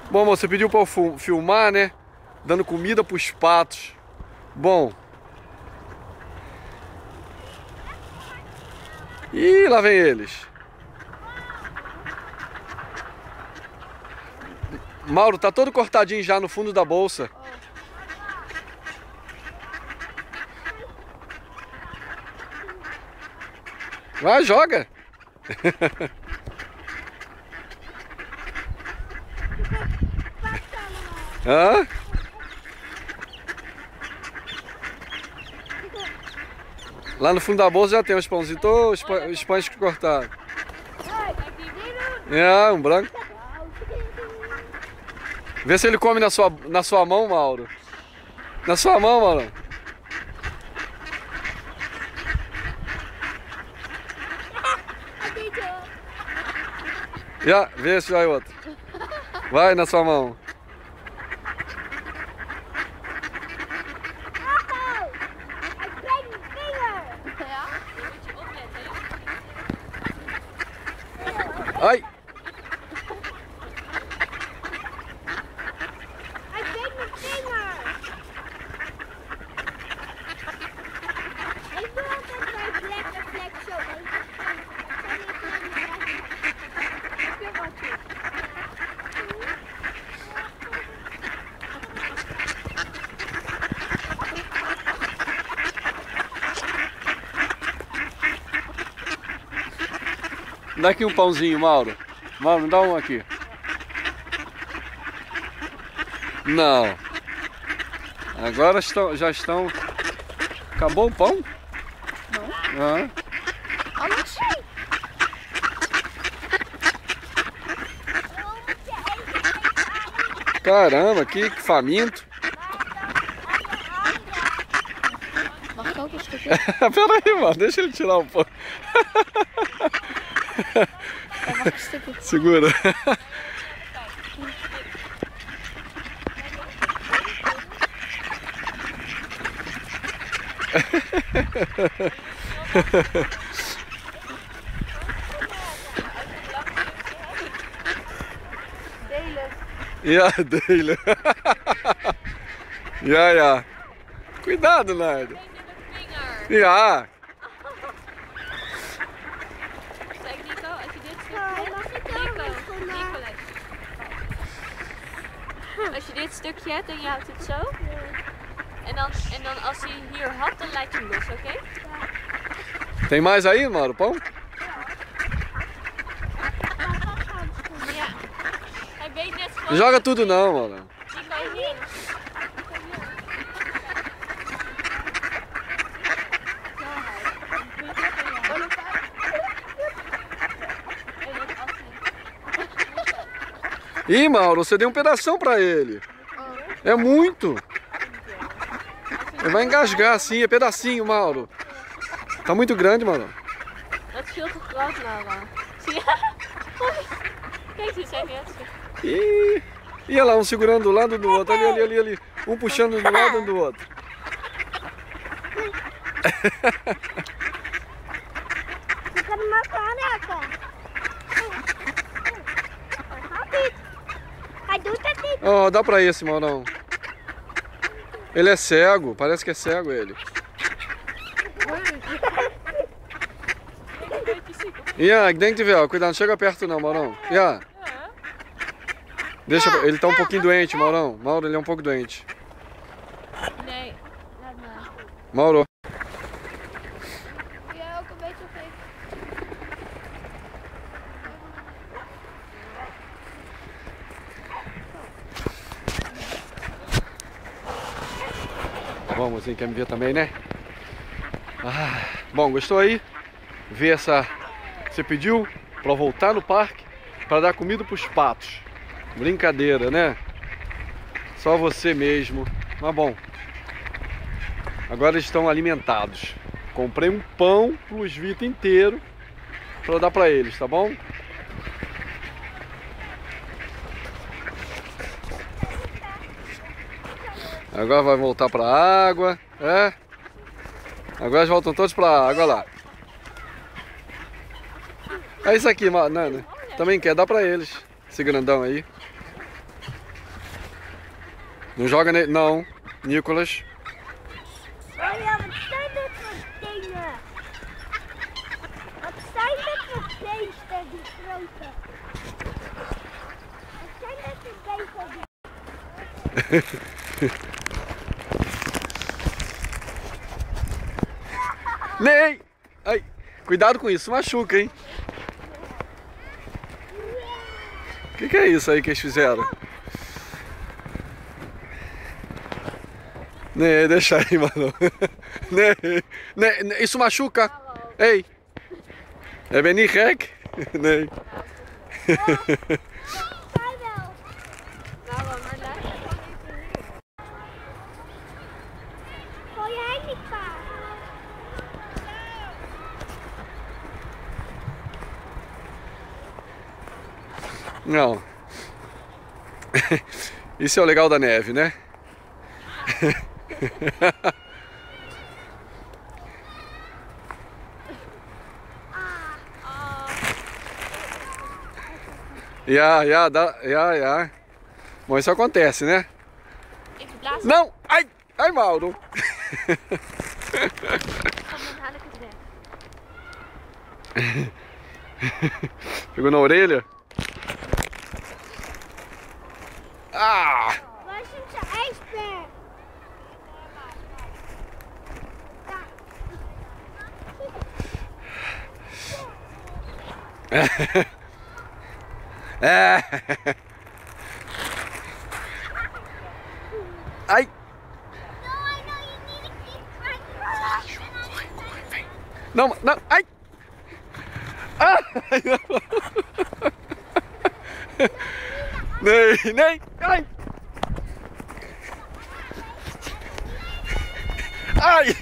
Bom, amor, você pediu pra eu filmar, né? Dando comida pros patos. Bom. Ih, lá vem eles. Mauro, tá todo cortadinho já no fundo da bolsa. Vai, joga. Hã? Lá no fundo da bolsa já tem uns pãozinhos, os pães que cortaram. É, um branco. Vê se ele come na sua mão, Mauro. Na sua mão, Mauro. Já, vê se vai outro. Vai na sua mão. Ai! Dá aqui um pãozinho, Mauro. Mauro, me dá um aqui. Não. Agora já estão... Acabou o pão? Não. Ah. Caramba, que faminto. Pera aí, mano. Deixa ele tirar o pão. Segura. Ja, delen. Ja, ja. Cuidado, Nardo. Ja. Als je dit stukje hebt en je houdt het zo. En dan als hij hier had, dan laat je hem los, oké? Tem mais aí, Mauro, pão? Ja. Hij weet net gewoon... Joga tudo não, Mauro. Die kan hier. Ih, Mauro, você deu um pedação pra ele. É muito. Ele vai engasgar assim, é pedacinho, Mauro. Tá muito grande, Mauro. Dat is veel te groot, Laura. Zie je? Kijk, ze zijn net zo. Ih, e olha lá, um segurando do lado do outro. Ali, ali. Um puxando do lado do outro. Fica numa caneca. Ó, dá pra esse, Maurão. Ele é cego, parece que é cego ele. Ja, ik denk wel. Cuidado, não chega perto não, Maurão. Ja. Deixa, ele tá um pouquinho doente, Maurão. Mauro, ele é um pouco doente. Nee, laat maar. Mauro. Ja, ook een beetje feest. Bom, mozinho, quer me ver também, né? Ah, bom, gostou aí? Ver essa... Você pediu pra voltar no parque pra dar comida pros patos. Brincadeira, né? Só você mesmo. Mas bom, agora eles estão alimentados. Comprei um pão plus vita inteiro pra dar pra eles, tá bom? Agora vai voltar pra água, é? Agora eles voltam todos pra água lá. É isso aqui, Nana. Também quer dar pra eles. Esse grandão aí. Não joga nele. Não, Nicolas. Olha, wat zijn dit voor dingen? Wat zijn dit voor beesten, die grote? Wat zijn dit voor beesten? Nee! Ai, cuidado com isso, machuca, hein? O que é isso aí que eles fizeram? Nee, deixa aí, mano. Nee, isso machuca. Ei! É ben niet gek? Nee. Zij wel. Nou, maar luister gewoon even hier. Gooi jij niet vaak? Não. Isso é o legal da neve, né? Ja. Bom, isso acontece, né? Even blazen. Não! Ai, Mauro! Dan haal ik het weg. Pegou na orelha? Ah! Waar is onze ijsberg? É. Ai! Corre, vem. Não, ai! Ah! Nem, ai! Ai!